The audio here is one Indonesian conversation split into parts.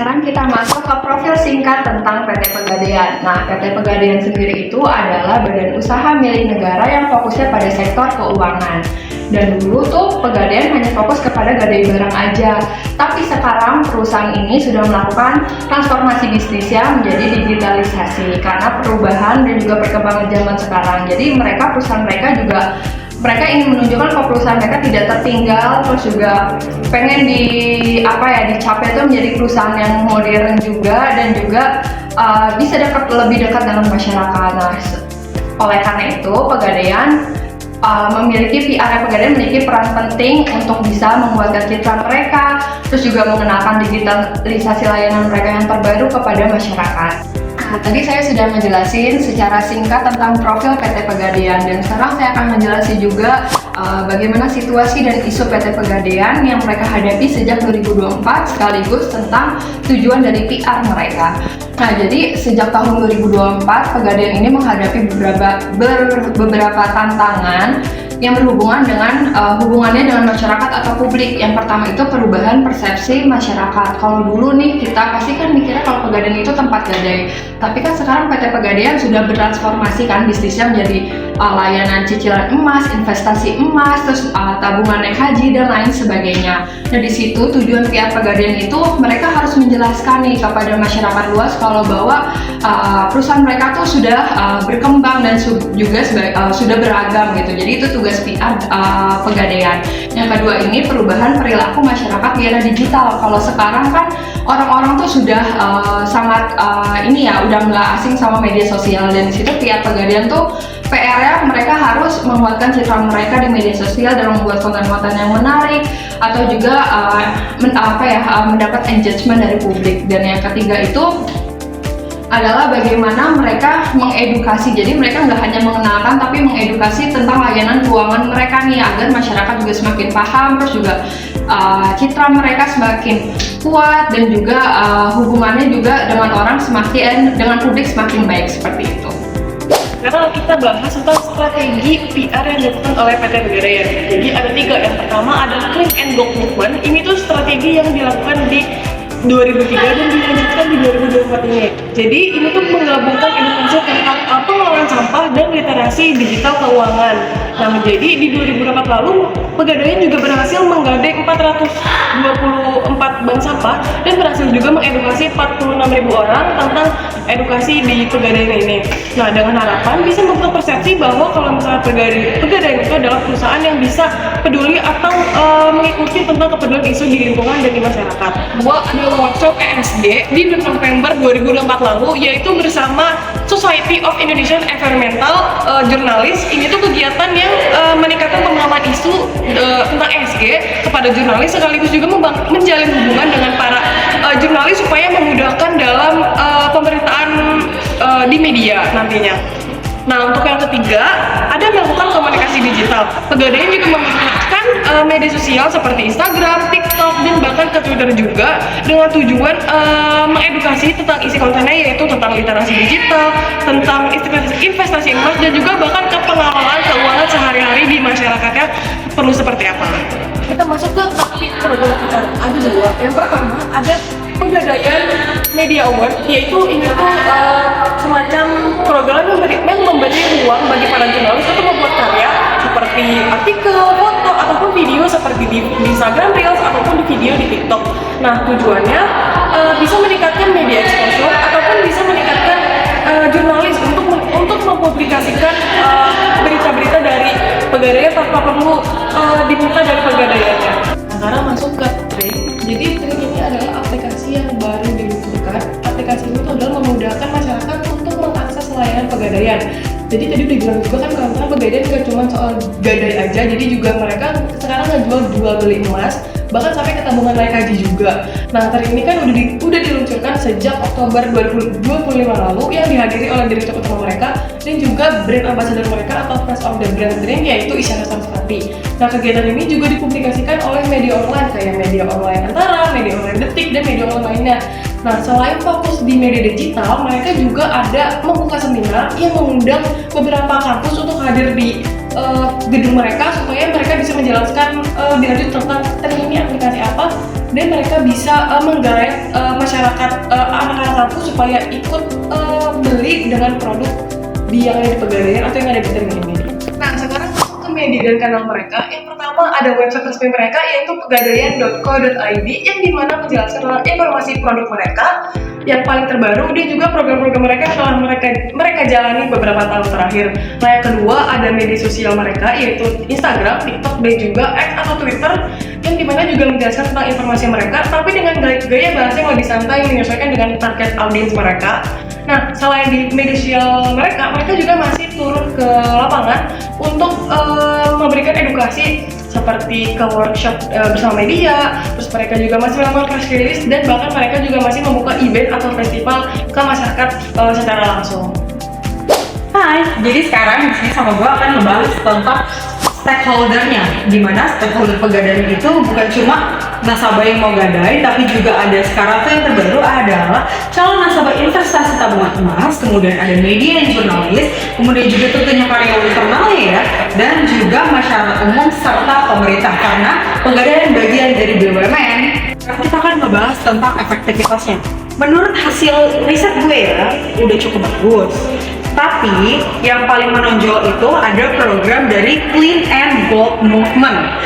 sekarang kita masuk ke profil singkat tentang PT Pegadaian. Nah, PT Pegadaian sendiri itu adalah badan usaha milik negara yang fokusnya pada sektor keuangan. Dan dulu tuh Pegadaian hanya fokus kepada gadai barang aja. Tapi sekarang perusahaan ini sudah melakukan transformasi bisnisnya menjadi digitalisasi karena perubahan dan juga perkembangan zaman sekarang. Jadi perusahaan mereka ingin menunjukkan kalau perusahaan mereka tidak tertinggal, terus juga pengen dicapai itu menjadi perusahaan yang modern juga dan juga bisa lebih dekat dengan masyarakat. Nah, oleh karena itu Pegadaian Pegadaian memiliki peran penting untuk bisa menguatkan citra mereka, terus juga mengenalkan digitalisasi layanan mereka yang terbaru kepada masyarakat. Nah, tadi saya sudah menjelasin secara singkat tentang profil PT Pegadaian dan sekarang saya akan menjelaskan juga bagaimana situasi dan isu PT Pegadaian yang mereka hadapi sejak 2024 sekaligus tentang tujuan dari PR mereka. Nah, jadi sejak tahun 2024 Pegadaian ini menghadapi beberapa tantangan yang berhubungan dengan hubungannya dengan masyarakat atau publik. Yang pertama itu perubahan persepsi masyarakat. Kalau dulu nih kita pasti kan mikirnya kalau Pegadaian itu tempat gadai, tapi kan sekarang PT Pegadaian sudah bertransformasi kan bisnisnya menjadi layanan cicilan emas, investasi emas, terus tabungan naik haji dan lain sebagainya. Nah, di situ tujuan PR Pegadaian itu mereka harus menjelaskan nih kepada masyarakat luas kalau bahwa perusahaan mereka tuh sudah berkembang dan juga sudah beragam gitu. Jadi itu tugas PR Pegadaian. Yang kedua ini perubahan perilaku masyarakat di era digital. Kalau sekarang kan orang-orang tuh sudah udah mulai asing sama media sosial, dan di situ PR Pegadaian tuh PR-nya mereka harus menguatkan citra mereka di media sosial dan membuat konten-konten yang menarik atau juga mendapat engagement dari publik. Dan yang ketiga itu adalah bagaimana mereka mengedukasi. Jadi mereka nggak hanya mengenalkan tapi mengedukasi tentang layanan keuangan mereka nih agar masyarakat juga semakin paham, terus juga citra mereka semakin kuat dan juga hubungannya juga dengan publik semakin baik seperti itu. Sekarang kita bahas tentang strategi PR yang dilakukan oleh PT Pegadaian. Jadi ada 3. Yang pertama adalah Clean and Go Movement. Ini tuh strategi yang dilakukan di 2003 dan dilanjutkan di 2024 ini. Jadi ini tuh menggabungkan edukasi tentang pengelolaan sampah dan literasi digital keuangan. Nah, jadi di 2024 lalu Pegadaian juga berhasil menggandeng 424 bank sampah dan berhasil juga mengedukasi 46.000 orang tentang edukasi di Pegadaian ini. Nah, dengan harapan bisa membentuk persepsi bahwa kalau misalnya Pegadaian itu adalah perusahaan yang bisa peduli atau mengikuti tentang kepedulian isu di lingkungan dan di masyarakat. Ada workshop ESG di November 2024 lalu, yaitu bersama Society of Indonesian Environmental Journalists. Ini tuh kegiatan yang meningkatkan pemahaman isu tentang ESG kepada jurnalis, sekaligus juga menjalin hubungan dengan para jurnalis supaya memudahkan dalam pemberitaan di media nantinya. Nah, untuk yang ketiga, ada melakukan komunikasi digital. Pegadaian juga menggunakan media sosial seperti Instagram, TikTok, dan bahkan ke Twitter juga dengan tujuan mengedukasi tentang isi kontennya, yaitu tentang literasi digital, tentang investasi emas, dan juga bahkan ke pengelolaan keuangan sehari-hari di masyarakatnya perlu seperti apa. Kita masuk ke topik program kita. Ada 2. Yang pertama ada Pegadaian Media Award, yaitu ini tuh semacam program yang memberi ruang bagi para jurnalis untuk membuat karya seperti artikel, foto, ataupun video seperti di Instagram Reels ataupun di video di TikTok. Nah, tujuannya bisa meningkatkan media exposure ataupun bisa meningkatkan jurnalis untuk mempublikasikan berita-berita dari Pegadaian tanpa perlu diminta dari Pegadaiannya. Nah, sekarang masuk ke Tring. Jadi Tring ini adalah aplikasi yang baru diluncurkan. Aplikasi ini adalah memudahkan masyarakat untuk mengakses layanan Pegadaian. Jadi tadi udah bilang juga kan karena Pegadaian gak cuma soal gadai aja, jadi juga mereka sekarang jual beli emas, bahkan sampai ke tabungan naik haji juga. Nah, Tring ini kan udah diluncurkan sejak Oktober 2025 lalu yang dihadiri oleh direktur utama mereka dan juga brand ambassador mereka atau face of the brand Tring, yaitu Isyana Samsati. Nah, kegiatan ini juga dipublikasikan oleh media online kayak media online Antara, media online Detik, dan media online lainnya. Nah, selain fokus di media digital, mereka juga ada membuka seminar yang mengundang beberapa kampus untuk hadir di gedung mereka supaya mereka bisa menjelaskan lebih lanjut tentang Tring ini aplikasi apa dan mereka bisa menggayat masyarakat anak-anak kampus supaya ikut beli dengan produk yang ada di Pegadaian atau yang ada di Terminal Media. Nah, sekarang masuk ke media dan kanal mereka. Yang pertama ada website resmi mereka yaitu pegadaian.co.id yang dimana menjelaskan tentang informasi produk mereka yang paling terbaru dan juga program-program mereka yang telah mereka jalani beberapa tahun terakhir. Nah, yang kedua ada media sosial mereka yaitu Instagram, TikTok, dan juga X atau Twitter yang dimana juga menjelaskan tentang informasi mereka tapi dengan gaya bahasa yang lebih santai menyesuaikan dengan target audiens mereka. Nah, selain di media sosial mereka juga masih turun ke lapangan untuk memberikan edukasi seperti ke workshop bersama media, terus mereka juga masih melakukan press release dan bahkan mereka juga masih membuka event atau festival ke masyarakat secara langsung. Hai, jadi sekarang di sini sama gue akan ngebahas tentang stakeholdernya, di mana stakeholder Pegadaian itu bukan cuma nasabah yang mau gadai, tapi juga ada sekarang tuh yang terbaru adalah calon nasabah investasi tabungan emas, kemudian ada media dan jurnalis, kemudian juga tentunya karyawan internalnya ya, dan juga masyarakat umum serta pemerintah karena Pegadaian bagian dari BUMN. Kita akan ngebahas tentang efektivitasnya. Menurut hasil riset gue ya, udah cukup bagus. Tapi yang paling menonjol itu ada program dari Clean and Gold Movement.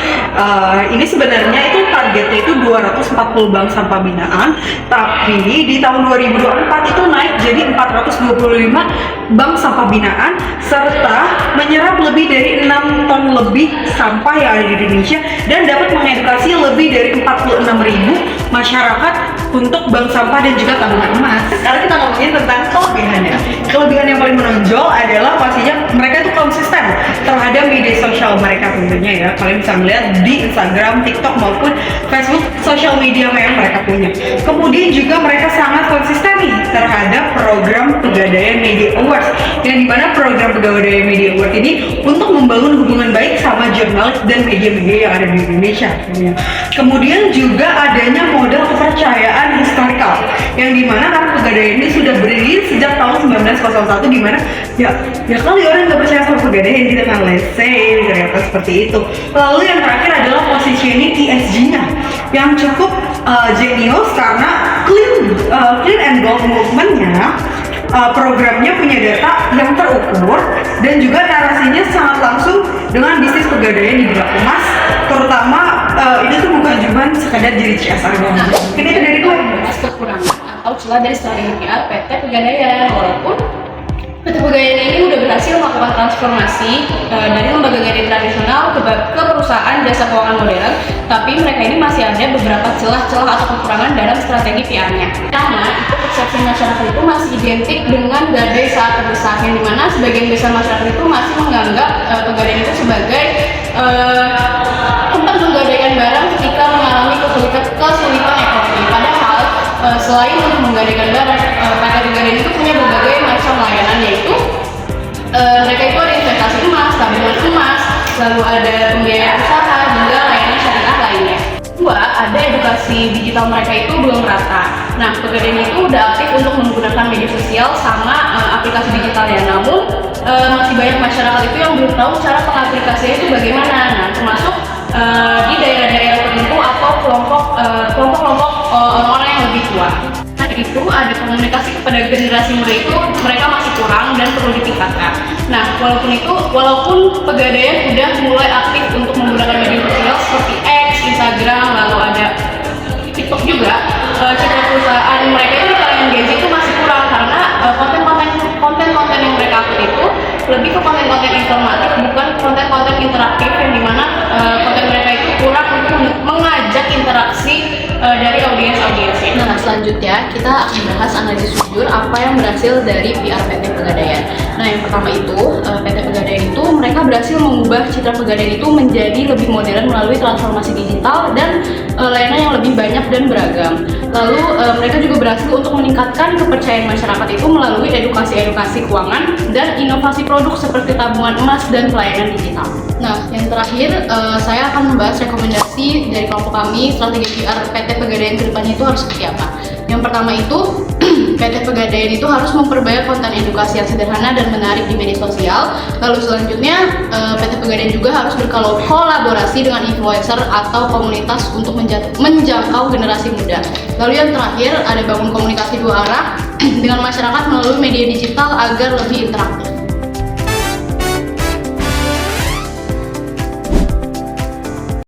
Ini sebenarnya itu targetnya itu 240 bank sampah binaan, tapi di tahun 2024 itu naik jadi 425 bank sampah binaan serta menyerap lebih dari 6 ton lebih sampah yang ada di Indonesia dan dapat mengedukasi lebih dari 46.000 masyarakat untuk bank sampah dan juga tabungan emas. Sekarang kita ngomongin tentang kelebihannya. Kelebihan yang paling menonjol adalah pastinya mereka itu konsisten terhadap media sosial mereka tentunya ya. Kalian bisa melihat di Instagram, TikTok maupun Facebook sosial media yang mereka punya. Kemudian juga mereka sangat konsisten nih terhadap program Pegadaian Media Awards yang dimana program Pegadaian Media Awards ini untuk membangun hubungan baik sama jurnalis dan media-media yang ada di Indonesia. Kemudian juga adanya model kepercayaan historikal yang dimana karena Pegadaian ini sudah berdiri sejak tahun 1901 dimana ya kali orang nggak percaya sama Pegadaian gitu kan, let's say ternyata seperti itu. Lalu yang terakhir adalah positioning ESG-nya yang cukup jenius karena Clean and Gold Movement-nya programnya punya data yang terukur dan juga narasinya sangat langsung dengan bisnis Pegadaian di bidang emas, terutama ini tuh bukan cuma sekadar jadi CSR doang. Ini itu dari gue Membahas kekurangan atau celah dari strategi PR PT Pegadaian. Walaupun PT Pegadaian ini udah berhasil melakukan transformasi dari lembaga gadai tradisional ke perusahaan jasa keuangan modern, tapi mereka ini masih ada beberapa celah-celah atau kekurangan dalam strategi PR-nya. Pertama, itu persepsi masyarakat itu masih identik dengan gadai saat terdesak, yang dimana sebagian besar masyarakat itu masih menganggap Pegadaian itu sebagai tempat menggadaikan barang ketika mengalami kesulitan ekonomi. Padahal selain untuk menggadaikan barang, PT Pegadaian itu punya berbagai macam layanan, yaitu mereka itu ada investasi emas, tabungan emas, lalu ada pembiayaan usaha, hingga layanan syariah lainnya. Kedua, ada edukasi digital mereka itu belum rata. Nah, Pegadaian itu udah aktif untuk menggunakan media sosial sama aplikasi digitalnya, namun masih banyak masyarakat itu yang belum tahu cara pengaplikasiannya itu bagaimana. Nah, termasuk di daerah-daerah tertentu atau kelompok-kelompok orang-orang yang lebih tua. Nah, itu ada komunikasi kepada generasi muda itu mereka masih kurang dan perlu ditingkatkan. Nah, walaupun Pegadaian udah mulai aktif untuk menggunakan media sosial seperti X, Instagram, lalu ada TikTok juga, citra perusahaan mereka itu di kalangan Gen Z itu masih kurang karena konten-konten yang mereka upload itu lebih ke konten-konten informatif, bukan konten-konten interaktif yang dimana konten mereka itu kurang untuk mengajak interaksi dari audiens-audiensnya. Nah, selanjutnya kita akan bahas analisis jujur apa yang berhasil dari PR PT Pegadaian. Nah, yang pertama itu PT Pegadaian itu mereka berhasil mengubah citra Pegadaian itu menjadi lebih modern melalui transformasi digital dan layanan yang lebih banyak dan beragam. Lalu mereka juga berhasil untuk meningkatkan kepercayaan masyarakat itu melalui edukasi keuangan dan inovasi produk seperti tabungan emas dan pelayanan digital. Nah, yang terakhir saya akan membahas rekomendasi dari kelompok kami strategi PR PT Pegadaian ke depannya itu harus seperti apa. Yang pertama itu PT Pegadaian itu harus memperbanyak konten edukasi yang sederhana dan menarik di media sosial. Lalu selanjutnya PT Pegadaian juga harus berkolaborasi dengan influencer atau komunitas untuk menjangkau generasi muda. Lalu yang terakhir ada bangun komunikasi dua arah dengan masyarakat melalui media digital agar lebih interaktif.